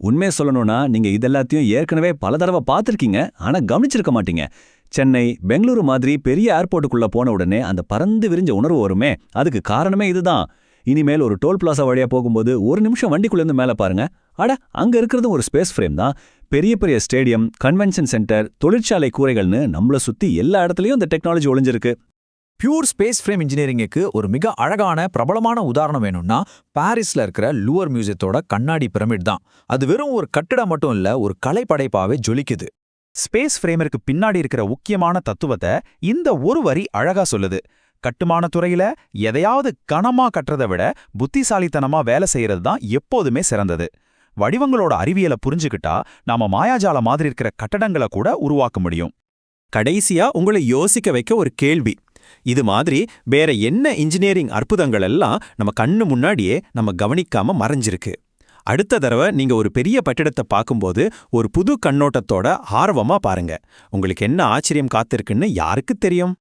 உண்மையை சொல்லணும்னா நீங்க இதெல்லாத்தையும் ஏற்கனவே பல தடவை பார்த்திருக்கீங்க, ஆனா கவனிச்சிருக்க மாட்டீங்க. சென்னை, பெங்களூரு மாதிரி பெரிய ஏர்போர்ட்டுக்குள்ள போன உடனே அந்த பறந்து விரிஞ்ச உணர்வு வருமே, அதுக்கு காரணமே இதுதான். இனிமேல் ஒரு டோல் பிளாசா வழியா போகும்போது ஒரு நிமிஷம் வண்டிக்குள்ளேருந்து மேல பாருங்க. அட, அங்க இருக்கிறது ஒரு ஸ்பேஸ் ஃப்ரேம் தான். பெரிய பெரிய ஸ்டேடியம், கன்வென்ஷன் சென்டர், தொழிற்சாலை கூரைகள்னு நம்மள சுத்தி எல்லா இடத்துலயும் இந்த டெக்னாலஜி ஒளிஞ்சிருக்கு. பியூர் ஸ்பேஸ் ஃப்ரேம் இன்ஜினியரிங்குக்கு ஒரு மிக அழகான பிரபலமான உதாரணம் வேணும்னா பாரிஸ்ல இருக்கிற லூவர் மியூசியத்தோட கண்ணாடி பிரமிட் தான். அது வெறும் ஒரு கட்டிடம் மட்டும் இல்ல, ஒரு கலைப்படைப்பாவே ஜொலிக்குது. ஸ்பேஸ் ஃப்ரேமருக்கு பின்னாடி இருக்கிற முக்கியமான தத்துவத்தை இந்த ஒரு வரி அழகா சொல்லுது. கட்டுமான துறையில எதையாவது கனமா கட்டுறதை விட புத்திசாலித்தனமா வேலை செய்யறது தான் எப்போதுமே சிறந்தது. வடிவங்களோட அறிவியலை புரிஞ்சுக்கிட்டா நாம மாயாஜால மாதிரி இருக்கிற கட்டடங்களை கூட உருவாக்க முடியும். கடைசியா உங்களை யோசிக்க வைக்க ஒரு கேள்வி. இது மாதிரி வேற என்ன இன்ஜினியரிங் அற்புதங்கள் எல்லாம் நம்ம கண்ணு முன்னாடியே நம்ம கவனிக்காம மறைஞ்சிருக்கு? அடுத்த தடவை நீங்க ஒரு பெரிய கட்டிடத்தை பார்க்கும்போது ஒரு புது கண்ணோட்டத்தோட ஆர்வமா பாருங்க. உங்களுக்கு என்ன ஆச்சரியம் காத்திருக்குன்னு யாருக்கு தெரியும்?